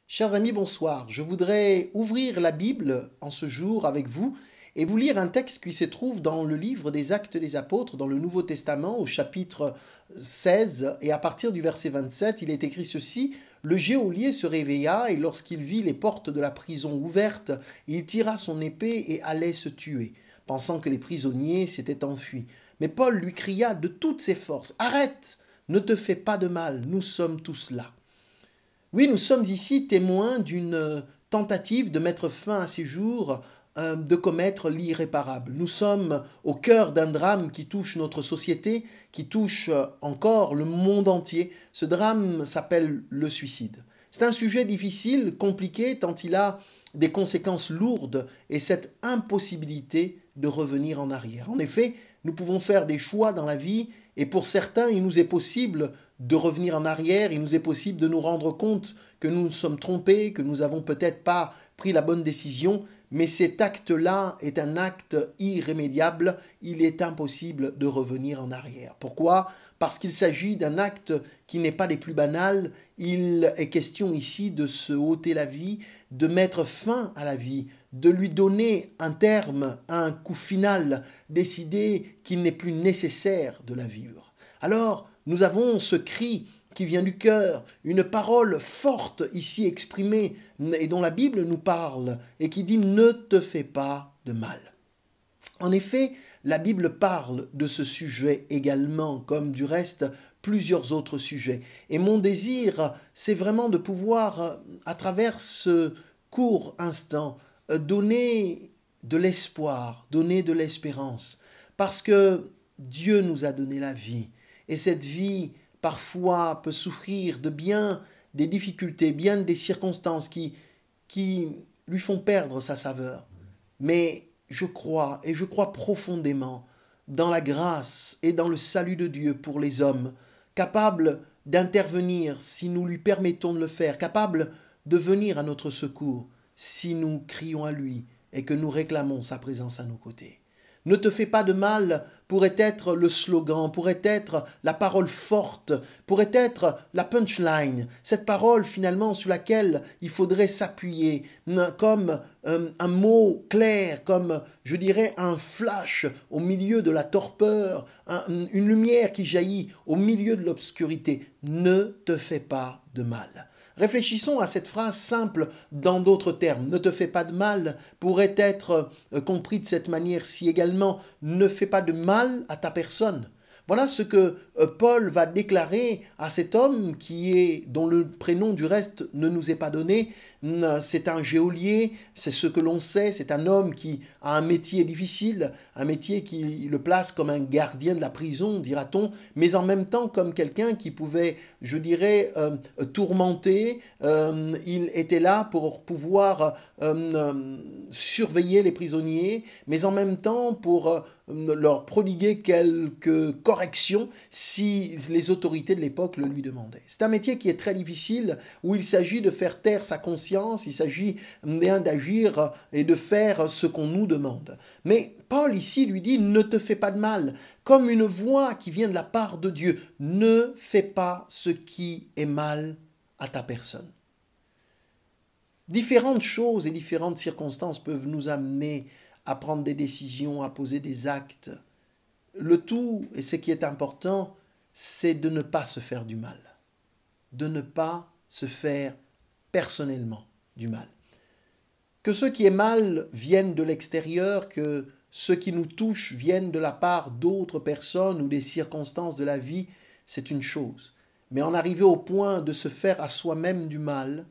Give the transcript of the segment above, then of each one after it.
Chers amis, bonsoir. Je voudrais ouvrir la Bible en ce jour avec vous et vous lire un texte qui se trouve dans le livre des Actes des Apôtres, dans le Nouveau Testament, au chapitre 16, et à partir du verset 27, il est écrit ceci: « Le geôlier se réveilla, et lorsqu'il vit les portes de la prison ouvertes, il tira son épée et allait se tuer, pensant que les prisonniers s'étaient enfuis. Mais Paul lui cria de toutes ses forces: « Arrête, ne te fais pas de mal, nous sommes tous là. » Oui, nous sommes ici témoins d'une tentative de mettre fin à ces jours, de commettre l'irréparable. Nous sommes au cœur d'un drame qui touche notre société, qui touche encore le monde entier. Ce drame s'appelle le suicide. C'est un sujet difficile, compliqué, tant il a des conséquences lourdes et cette impossibilité de revenir en arrière. En effet, nous pouvons faire des choix dans la vie et pour certains, il nous est possible de revenir en arrière, il nous est possible de nous rendre compte que nous nous sommes trompés, que nous n'avons peut-être pas pris la bonne décision, mais cet acte-là est un acte irrémédiable, il est impossible de revenir en arrière. Pourquoi ? Parce qu'il s'agit d'un acte qui n'est pas des plus banals, il est question ici de se ôter la vie, de mettre fin à la vie, de lui donner un terme, un coup final, décider qu'il n'est plus nécessaire de la vivre. Alors, nous avons ce cri qui vient du cœur, une parole forte ici exprimée et dont la Bible nous parle et qui dit « Ne te fais pas de mal ». En effet, la Bible parle de ce sujet également, comme du reste plusieurs autres sujets. Et mon désir, c'est vraiment de pouvoir, à travers ce court instant, donner de l'espoir, donner de l'espérance, parce que Dieu nous a donné la vie. Et cette vie, parfois, peut souffrir de bien des difficultés, bien des circonstances qui lui font perdre sa saveur. Mais je crois, et je crois profondément, dans la grâce et dans le salut de Dieu pour les hommes, capables d'intervenir si nous lui permettons de le faire, capables de venir à notre secours si nous crions à lui et que nous réclamons sa présence à nos côtés. Ne te fais pas de mal pourrait être le slogan, pourrait être la parole forte, pourrait être la punchline, cette parole finalement sur laquelle il faudrait s'appuyer comme un mot clair, comme je dirais un flash au milieu de la torpeur, une lumière qui jaillit au milieu de l'obscurité. Ne te fais pas de mal. Réfléchissons à cette phrase simple dans d'autres termes. Ne te fais pas de mal pourrait être compris de cette manière-ci également. Ne fais pas de mal à ta personne. Voilà ce que Paul va déclarer à cet homme dont le prénom du reste ne nous est pas donné. C'est un geôlier, c'est ce que l'on sait, c'est un homme qui a un métier difficile, un métier qui le place comme un gardien de la prison, dira-t-on, mais en même temps comme quelqu'un qui pouvait, je dirais, tourmenter. Il était là pour pouvoir surveiller les prisonniers, mais en même temps pour leur prodiguer quelques corrections si les autorités de l'époque le lui demandaient. C'est un métier qui est très difficile, où il s'agit de faire taire sa conscience, il s'agit bien d'agir et de faire ce qu'on nous demande. Mais Paul ici lui dit « Ne te fais pas de mal », comme une voix qui vient de la part de Dieu. Ne fais pas ce qui est mal à ta personne. Différentes choses et différentes circonstances peuvent nous amener à prendre des décisions, à poser des actes. Le tout, et ce qui est important, c'est de ne pas se faire du mal. De ne pas se faire personnellement du mal. Que ce qui est mal vienne de l'extérieur, que ce qui nous touche vienne de la part d'autres personnes ou des circonstances de la vie, c'est une chose. Mais en arriver au point de se faire à soi-même du mal,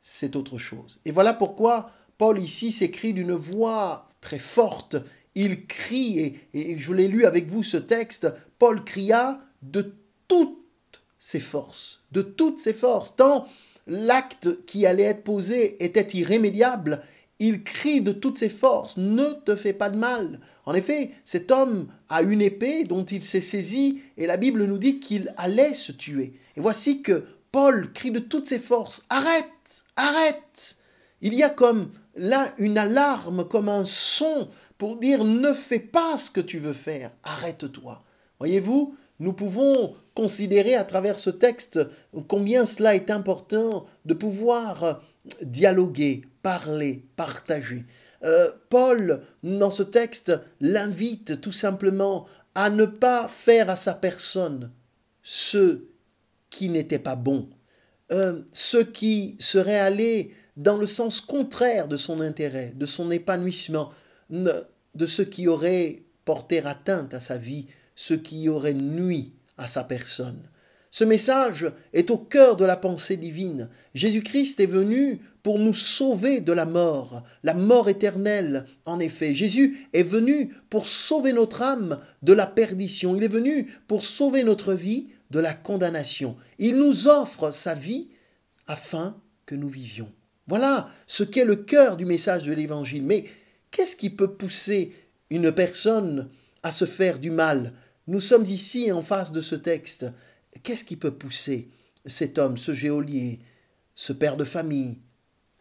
c'est autre chose. Et voilà pourquoi Paul ici s'écrit d'une voix très forte. Il crie, et je l'ai lu avec vous ce texte, Paul cria de toutes ses forces, tant l'acte qui allait être posé était irrémédiable. Il crie de toutes ses forces, ne te fais pas de mal. En effet, cet homme a une épée dont il s'est saisi, et la Bible nous dit qu'il allait se tuer. Et voici que Paul crie de toutes ses forces, arrête, arrête. Il y a comme là une alarme, comme un son pour dire ne fais pas ce que tu veux faire, arrête-toi. Voyez-vous, nous pouvons considérer à travers ce texte combien cela est important de pouvoir dialoguer, parler, partager. Paul, dans ce texte, l'invite tout simplement à ne pas faire à sa personne ce qui n'était pas bon, ce qui serait allé dans le sens contraire de son intérêt, de son épanouissement, de ce qui aurait porté atteinte à sa vie, ce qui aurait nui à sa personne. Ce message est au cœur de la pensée divine. Jésus-Christ est venu pour nous sauver de la mort éternelle en effet. Jésus est venu pour sauver notre âme de la perdition. Il est venu pour sauver notre vie de la condamnation. Il nous offre sa vie afin que nous vivions. Voilà ce qu'est le cœur du message de l'Évangile. Mais qu'est-ce qui peut pousser une personne à se faire du mal? Nous sommes ici en face de ce texte. Qu'est-ce qui peut pousser cet homme, ce geôlier, ce père de famille,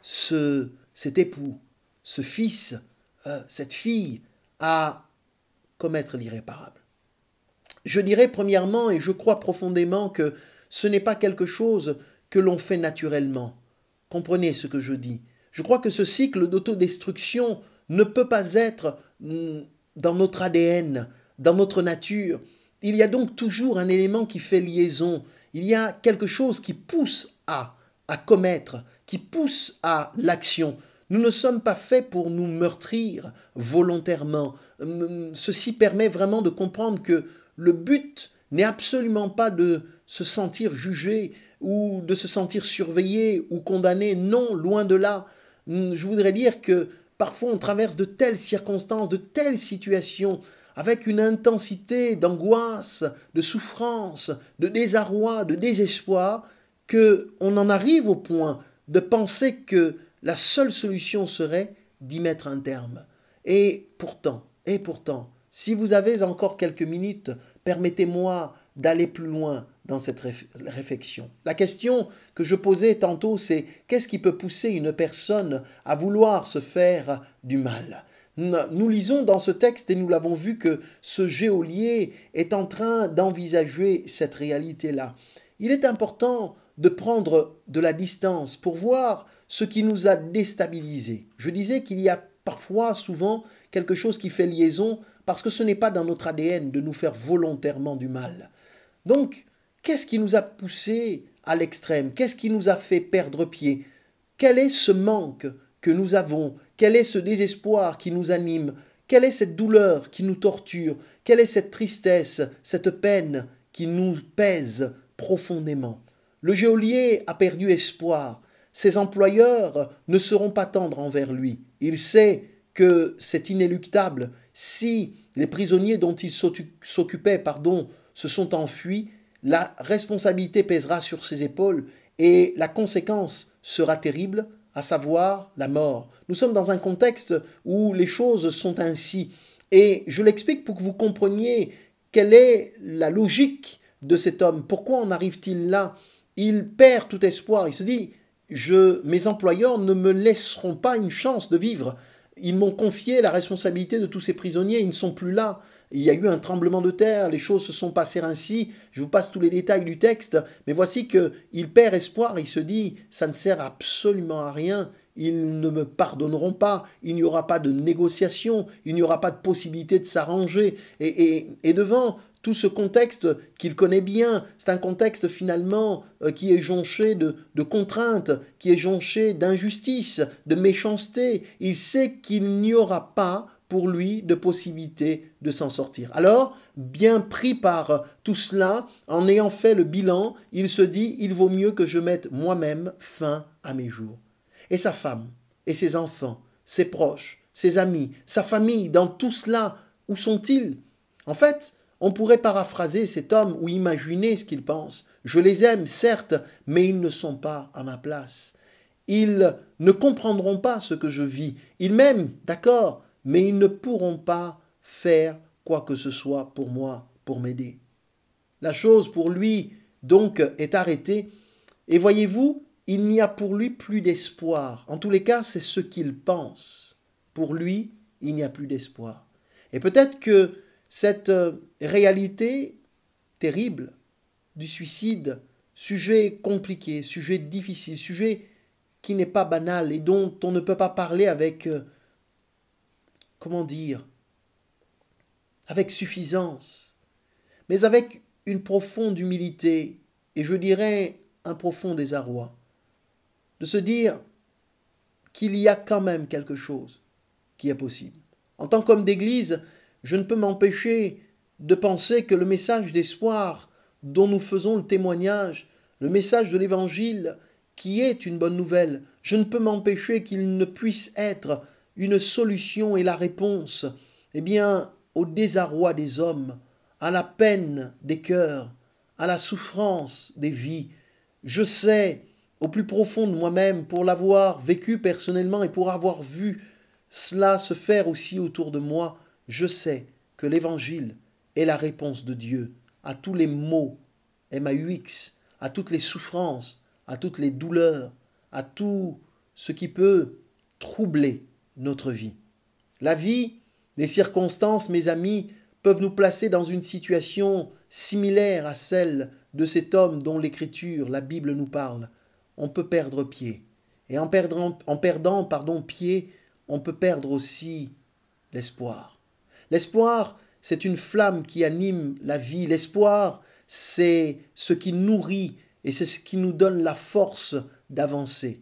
cet époux, ce fils, cette fille à commettre l'irréparable? Je dirais premièrement, et je crois profondément que ce n'est pas quelque chose que l'on fait naturellement. Comprenez ce que je dis. Je crois que ce cycle d'autodestruction ne peut pas être dans notre ADN, dans notre nature. Il y a donc toujours un élément qui fait liaison. Il y a quelque chose qui pousse à commettre, qui pousse à l'action. Nous ne sommes pas faits pour nous meurtrir volontairement. Ceci permet vraiment de comprendre que le but n'est absolument pas de se sentir jugé ou de se sentir surveillé ou condamné. Non, loin de là. Je voudrais dire que parfois on traverse de telles circonstances, de telles situations, avec une intensité d'angoisse, de souffrance, de désarroi, de désespoir, qu'on en arrive au point de penser que la seule solution serait d'y mettre un terme. Et pourtant, si vous avez encore quelques minutes, permettez-moi d'aller plus loin dans cette réflexion. La question que je posais tantôt, c'est qu'est-ce qui peut pousser une personne à vouloir se faire du mal ? Nous lisons dans ce texte, et nous l'avons vu, que ce geôlier est en train d'envisager cette réalité-là. Il est important de prendre de la distance pour voir ce qui nous a déstabilisés. Je disais qu'il y a parfois, souvent, quelque chose qui fait liaison parce que ce n'est pas dans notre ADN de nous faire volontairement du mal. Donc, qu'est-ce qui nous a poussés à l'extrême? Qu'est-ce qui nous a fait perdre pied? Quel est ce manque que nous avons? Quel est ce désespoir qui nous anime? Quelle est cette douleur qui nous torture? Quelle est cette tristesse, cette peine qui nous pèse profondément? Le geôlier a perdu espoir. Ses employeurs ne seront pas tendres envers lui. Il sait que c'est inéluctable. Si les prisonniers dont il s'occupait se sont enfuis, la responsabilité pèsera sur ses épaules et la conséquence sera terrible, à savoir la mort. Nous sommes dans un contexte où les choses sont ainsi. Et je l'explique pour que vous compreniez quelle est la logique de cet homme. Pourquoi en arrive-t-il là? Il perd tout espoir. Il se dit, mes employeurs ne me laisseront pas une chance de vivre. Ils m'ont confié la responsabilité de tous ces prisonniers, ils ne sont plus là. Il y a eu un tremblement de terre, les choses se sont passées ainsi. Je vous passe tous les détails du texte, mais voici qu'il perd espoir, il se dit, ça ne sert absolument à rien, ils ne me pardonneront pas, il n'y aura pas de négociation, il n'y aura pas de possibilité de s'arranger. Et devant tout ce contexte qu'il connaît bien, c'est un contexte finalement qui est jonché de contraintes, qui est jonché d'injustice, de méchanceté. Il sait qu'il n'y aura pas pour lui de possibilité de s'en sortir. Alors, bien pris par tout cela, en ayant fait le bilan, il se dit, il vaut mieux que je mette moi-même fin à mes jours. Et sa femme, et ses enfants, ses proches, ses amis, sa famille, dans tout cela, où sont-ils? En fait, on pourrait paraphraser cet homme ou imaginer ce qu'il pense. Je les aime, certes, mais ils ne sont pas à ma place. Ils ne comprendront pas ce que je vis. Ils m'aiment, d'accord, mais ils ne pourront pas faire quoi que ce soit pour moi, pour m'aider. La chose pour lui, donc, est arrêtée. Et voyez-vous, il n'y a pour lui plus d'espoir. En tous les cas, c'est ce qu'il pense. Pour lui, il n'y a plus d'espoir. Et peut-être que cette réalité terrible du suicide, sujet compliqué, sujet difficile, sujet qui n'est pas banal et dont on ne peut pas parler avec, comment dire, avec suffisance, mais avec une profonde humilité et je dirais un profond désarroi, de se dire qu'il y a quand même quelque chose qui est possible. En tant qu'homme d'Église, je ne peux m'empêcher de penser que le message d'espoir dont nous faisons le témoignage, le message de l'Évangile, qui est une bonne nouvelle, je ne peux m'empêcher qu'il ne puisse être une solution et la réponse, eh bien, au désarroi des hommes, à la peine des cœurs, à la souffrance des vies. Je sais, au plus profond de moi-même, pour l'avoir vécu personnellement et pour avoir vu cela se faire aussi autour de moi, je sais que l'Évangile est la réponse de Dieu à tous les maux, MAUX, à toutes les souffrances, à toutes les douleurs, à tout ce qui peut troubler notre vie. La vie, les circonstances, mes amis, peuvent nous placer dans une situation similaire à celle de cet homme dont l'Écriture, la Bible nous parle. On peut perdre pied. Et en perdant pied, on peut perdre aussi l'espoir. L'espoir, c'est une flamme qui anime la vie. L'espoir, c'est ce qui nourrit et c'est ce qui nous donne la force d'avancer.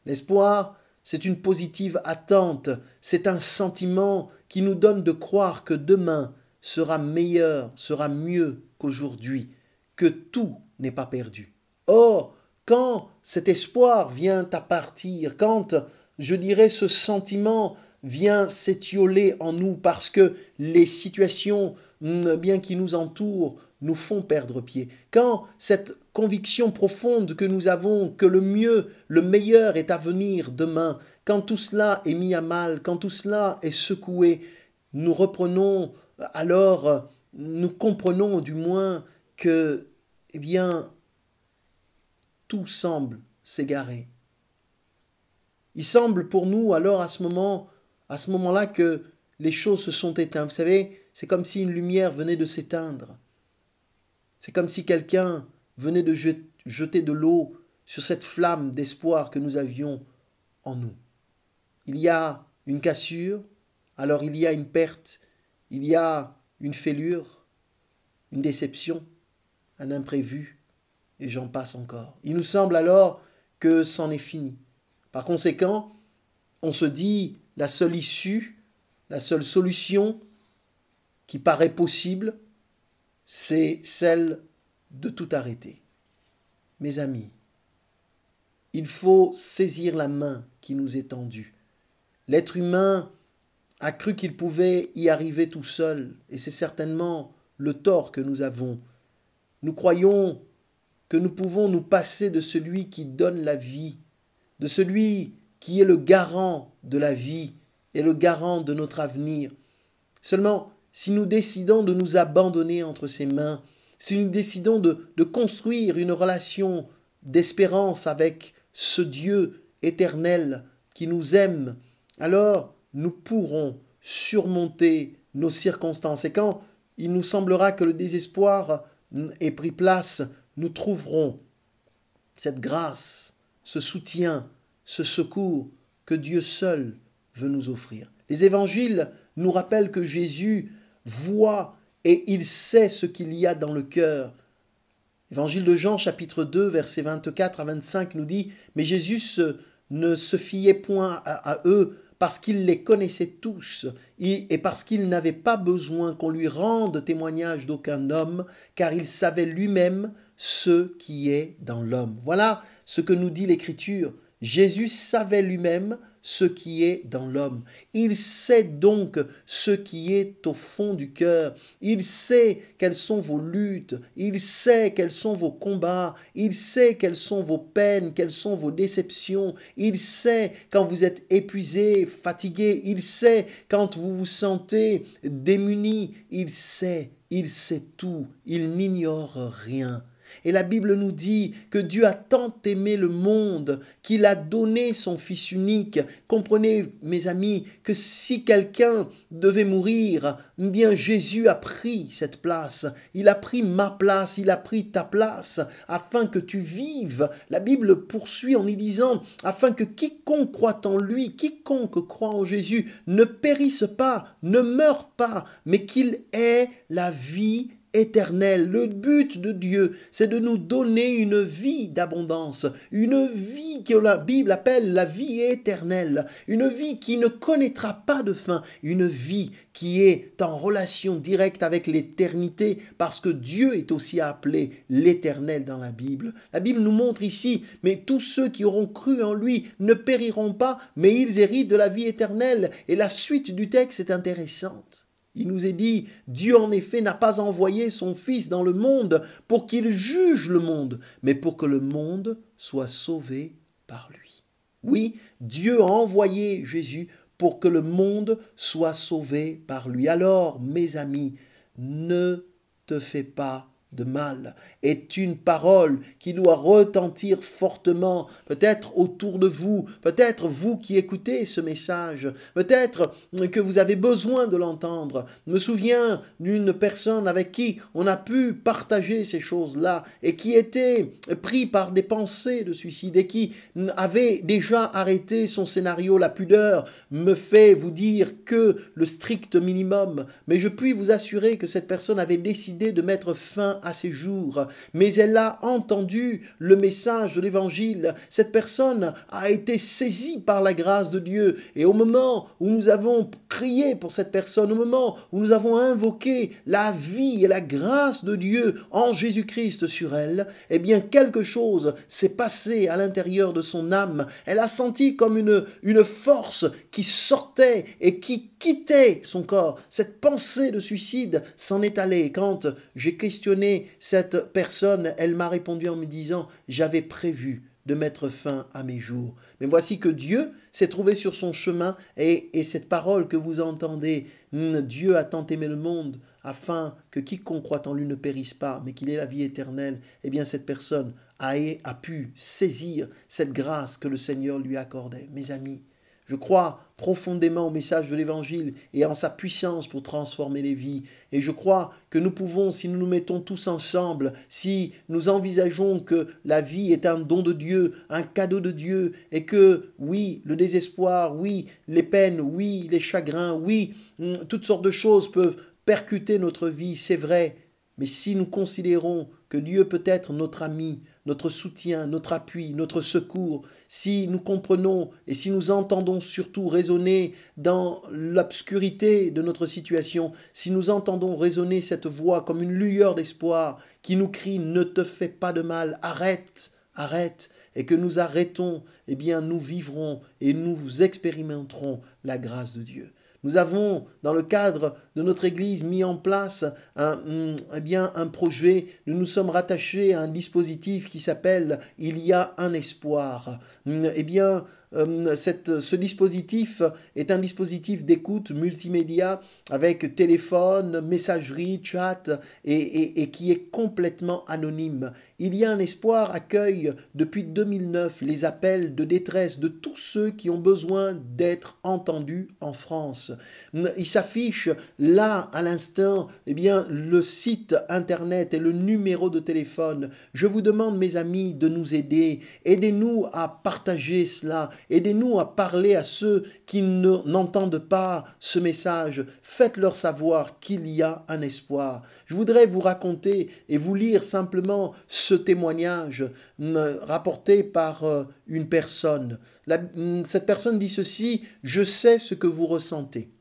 L'espoir, c'est une positive attente, c'est un sentiment qui nous donne de croire que demain sera meilleur, sera mieux qu'aujourd'hui, que tout n'est pas perdu. Or, quand cet espoir vient à partir, quand, je dirais, ce sentiment vient s'étioler en nous parce que les situations bien qui nous entourent nous font perdre pied, quand cette conviction profonde que nous avons que le mieux, le meilleur est à venir demain, quand tout cela est mis à mal, quand tout cela est secoué, nous reprenons, alors nous comprenons du moins que, eh bien, tout semble s'égarer. Il semble pour nous alors à ce moment-là que les choses se sont éteintes. Vous savez, c'est comme si une lumière venait de s'éteindre. C'est comme si quelqu'un venait de jeter de l'eau sur cette flamme d'espoir que nous avions en nous. Il y a une cassure, alors il y a une perte, il y a une fêlure, une déception, un imprévu, et j'en passe encore. Il nous semble alors que c'en est fini. Par conséquent, on se dit la seule issue, la seule solution qui paraît possible, c'est celle de tout arrêter. Mes amis, il faut saisir la main qui nous est tendue. L'être humain a cru qu'il pouvait y arriver tout seul, et c'est certainement le tort que nous avons. Nous croyons que nous pouvons nous passer de celui qui donne la vie, de celui qui est le garant de la vie et le garant de notre avenir. Seulement, si nous décidons de nous abandonner entre ses mains, si nous décidons de construire une relation d'espérance avec ce Dieu éternel qui nous aime, alors nous pourrons surmonter nos circonstances. Et quand il nous semblera que le désespoir ait pris place, nous trouverons cette grâce, ce soutien, ce secours que Dieu seul veut nous offrir. Les évangiles nous rappellent que Jésus voit et il sait ce qu'il y a dans le cœur. Évangile de Jean, chapitre 2, versets 24 à 25 nous dit « Mais Jésus ne se fiait point à eux parce qu'il les connaissait tous et parce qu'il n'avait pas besoin qu'on lui rende témoignage d'aucun homme, car il savait lui-même ce qui est dans l'homme. » Voilà ce que nous dit l'Écriture. Jésus savait lui-même ce qui est dans l'homme. Il sait donc ce qui est au fond du cœur. Il sait quelles sont vos luttes. Il sait quels sont vos combats. Il sait quelles sont vos peines, quelles sont vos déceptions. Il sait quand vous êtes épuisé, fatigué. Il sait quand vous vous sentez démuni. Il sait tout. Il n'ignore rien. Et la Bible nous dit que Dieu a tant aimé le monde qu'il a donné son Fils unique. Comprenez, mes amis, que si quelqu'un devait mourir, eh bien Jésus a pris cette place. Il a pris ma place, il a pris ta place, afin que tu vives. La Bible poursuit en y disant, afin que quiconque croit en lui, quiconque croit en Jésus, ne périsse pas, ne meure pas, mais qu'il ait la vie éternelle. Le but de Dieu, c'est de nous donner une vie d'abondance, une vie que la Bible appelle la vie éternelle, une vie qui ne connaîtra pas de fin, une vie qui est en relation directe avec l'éternité, parce que Dieu est aussi appelé l'éternel dans la Bible. La Bible nous montre ici, mais tous ceux qui auront cru en lui ne périront pas, mais ils héritent de la vie éternelle. Et la suite du texte est intéressante. Il nous est dit, Dieu en effet n'a pas envoyé son Fils dans le monde pour qu'il juge le monde, mais pour que le monde soit sauvé par lui. Oui, Dieu a envoyé Jésus pour que le monde soit sauvé par lui. Alors, mes amis, ne te fais pas de mal est une parole qui doit retentir fortement, peut-être autour de vous, peut-être vous qui écoutez ce message, peut-être que vous avez besoin de l'entendre. Je me souviens d'une personne avec qui on a pu partager ces choses-là et qui était pris par des pensées de suicide et qui avait déjà arrêté son scénario. La pudeur me fait vous dire que le strict minimum, mais je puis vous assurer que cette personne avait décidé de mettre fin à ses jours, mais elle a entendu le message de l'évangile. Cette personne a été saisie par la grâce de Dieu, et au moment où nous avons prié pour cette personne, au moment où nous avons invoqué la vie et la grâce de Dieu en Jésus-Christ sur elle, eh bien quelque chose s'est passé à l'intérieur de son âme. Elle a senti comme une force qui sortait et qui quittait son corps. Cette pensée de suicide s'en est allée. Quand j'ai questionné cette personne, elle m'a répondu en me disant « J'avais prévu de mettre fin à mes jours. » Mais voici que Dieu s'est trouvé sur son chemin et cette parole que vous entendez, Dieu a tant aimé le monde afin que quiconque croit en lui ne périsse pas, mais qu'il ait la vie éternelle, eh bien cette personne a pu saisir cette grâce que le Seigneur lui accordait. Mes amis, je crois profondément au message de l'Évangile et en sa puissance pour transformer les vies. Et je crois que nous pouvons, si nous nous mettons tous ensemble, si nous envisageons que la vie est un don de Dieu, un cadeau de Dieu, et que, oui, le désespoir, oui, les peines, oui, les chagrins, oui, toutes sortes de choses peuvent percuter notre vie, c'est vrai. Mais si nous considérons que Dieu peut être notre ami, notre soutien, notre appui, notre secours, si nous comprenons et si nous entendons surtout résonner dans l'obscurité de notre situation, si nous entendons résonner cette voix comme une lueur d'espoir qui nous crie « Ne te fais pas de mal, arrête, arrête !» et que nous arrêtons, eh bien nous vivrons et nous expérimenterons la grâce de Dieu. Nous avons, dans le cadre de notre Église, mis en place un projet. Nous nous sommes rattachés à un dispositif qui s'appelle « Il y a un espoir ». Eh bien, ce dispositif est un dispositif d'écoute multimédia avec téléphone, messagerie, chat et qui est complètement anonyme. Il y a un espoir accueille depuis 2009 les appels de détresse de tous ceux qui ont besoin d'être entendus en France. Il s'affiche là à l'instant le site internet et le numéro de téléphone. Je vous demande, mes amis, de nous aider. Aidez-nous à partager cela. Aidez-nous à parler à ceux qui n'entendent pas ce message. Faites-leur savoir qu'il y a un espoir. Je voudrais vous raconter et vous lire simplement ce témoignage rapporté par une personne. Cette personne dit ceci: « Je sais ce que vous ressentez.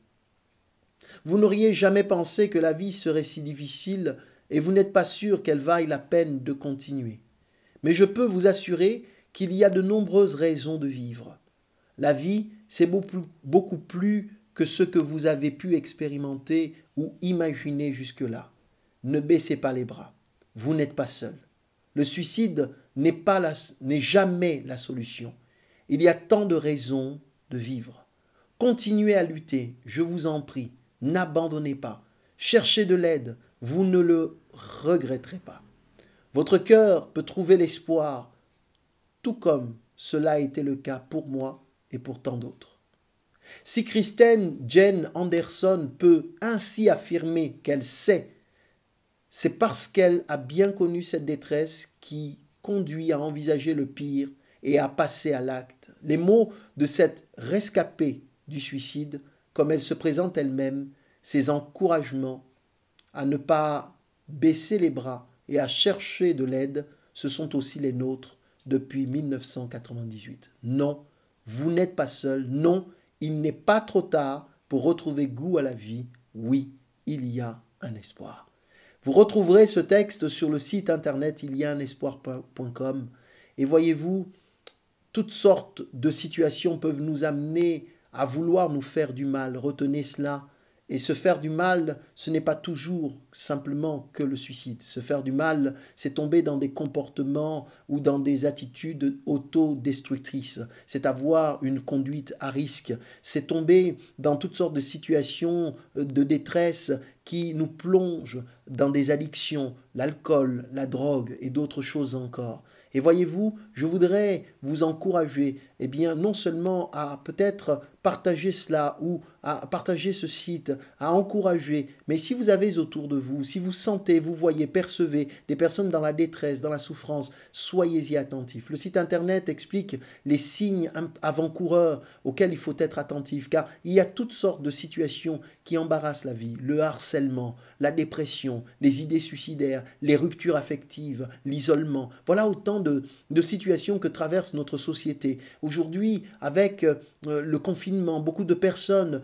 Vous n'auriez jamais pensé que la vie serait si difficile et vous n'êtes pas sûr qu'elle vaille la peine de continuer. Mais je peux vous assurer qu'il y a de nombreuses raisons de vivre. La vie, c'est beaucoup plus que ce que vous avez pu expérimenter ou imaginer jusque-là. Ne baissez pas les bras. Vous n'êtes pas seul. Le suicide n'est jamais la solution. Il y a tant de raisons de vivre. Continuez à lutter, je vous en prie. N'abandonnez pas. Cherchez de l'aide, vous ne le regretterez pas. Votre cœur peut trouver l'espoir, tout comme cela a été le cas pour moi et pour tant d'autres. Si Kristen Jane Anderson peut ainsi affirmer qu'elle sait, c'est parce qu'elle a bien connu cette détresse qui conduit à envisager le pire et à passer à l'acte. Les mots de cette rescapée du suicide, comme elle se présente elle-même, ses encouragements à ne pas baisser les bras et à chercher de l'aide, ce sont aussi les nôtres depuis 1998. Non, vous n'êtes pas seul. Non, il n'est pas trop tard pour retrouver goût à la vie. Oui, il y a un espoir. Vous retrouverez ce texte sur le site internet ilianespoir.com et voyez-vous, toutes sortes de situations peuvent nous amener à vouloir nous faire du mal. Retenez cela. Et se faire du mal, ce n'est pas toujours simplement que le suicide. Se faire du mal, c'est tomber dans des comportements ou dans des attitudes autodestructrices. C'est avoir une conduite à risque. C'est tomber dans toutes sortes de situations de détresse qui nous plongent dans des addictions, l'alcool, la drogue et d'autres choses encore. Et voyez-vous, je voudrais vous encourager, eh bien, non seulement à peut-être partager cela ou à partager ce site, à encourager, mais si vous avez autour de vous, si vous sentez, vous voyez, percevez des personnes dans la détresse, dans la souffrance, soyez-y attentifs. Le site internet explique les signes avant-coureurs auxquels il faut être attentif, car il y a toutes sortes de situations qui embarrassent la vie, le harcèlement, la dépression, les idées suicidaires, les ruptures affectives, l'isolement. Voilà autant de situations que traverse notre société. Aujourd'hui, avec le confinement, beaucoup de personnes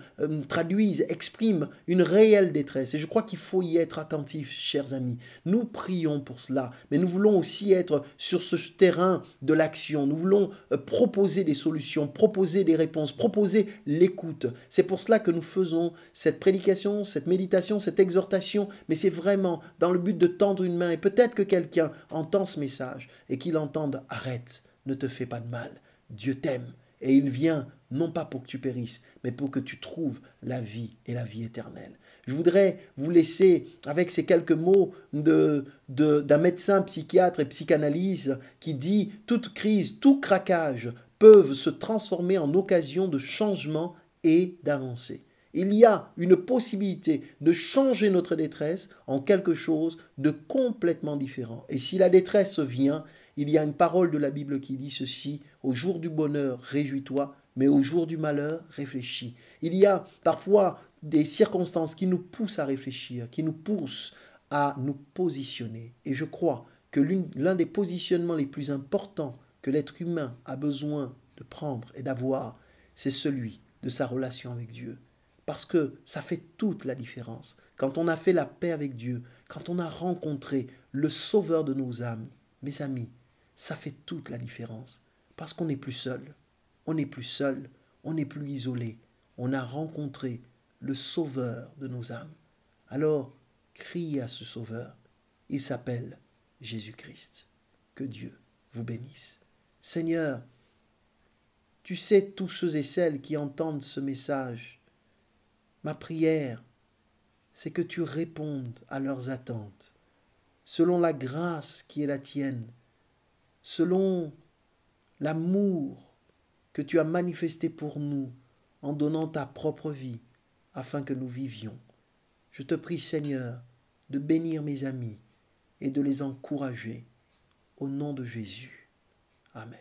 traduisent, expriment une réelle détresse. Et je crois qu'il faut y être attentif, chers amis. Nous prions pour cela, mais nous voulons aussi être sur ce terrain de l'action. Nous voulons proposer des solutions, proposer des réponses, proposer l'écoute. C'est pour cela que nous faisons cette prédication, cette méditation, cette exhortation, mais c'est vraiment dans le but de tendre une main. Et peut-être que quelqu'un entend ce message et qu'il entende « Arrête, ne te fais pas de mal, Dieu t'aime ». Et il vient non pas pour que tu périsses, mais pour que tu trouves la vie et la vie éternelle. Je voudrais vous laisser avec ces quelques mots d'un médecin psychiatre et psychanalyste qui dit « Toute crise, tout craquage peuvent se transformer en occasion de changement et d'avancée ». Il y a une possibilité de changer notre détresse en quelque chose de complètement différent. Et si la détresse vient, il y a une parole de la Bible qui dit ceci, « Au jour du bonheur, réjouis-toi, mais au jour du malheur, réfléchis. » Il y a parfois des circonstances qui nous poussent à réfléchir, qui nous poussent à nous positionner. Et je crois que l'un des positionnements les plus importants que l'être humain a besoin de prendre et d'avoir, c'est celui de sa relation avec Dieu. Parce que ça fait toute la différence. Quand on a fait la paix avec Dieu, quand on a rencontré le sauveur de nos âmes, mes amis, ça fait toute la différence. Parce qu'on n'est plus seul. On n'est plus seul. On n'est plus isolé. On a rencontré le sauveur de nos âmes. Alors, criez à ce sauveur. Il s'appelle Jésus-Christ. Que Dieu vous bénisse. Seigneur, tu sais tous ceux et celles qui entendent ce message. Ma prière, c'est que tu répondes à leurs attentes, selon la grâce qui est la tienne, selon l'amour que tu as manifesté pour nous en donnant ta propre vie afin que nous vivions. Je te prie, Seigneur, de bénir mes amis et de les encourager. Au nom de Jésus. Amen.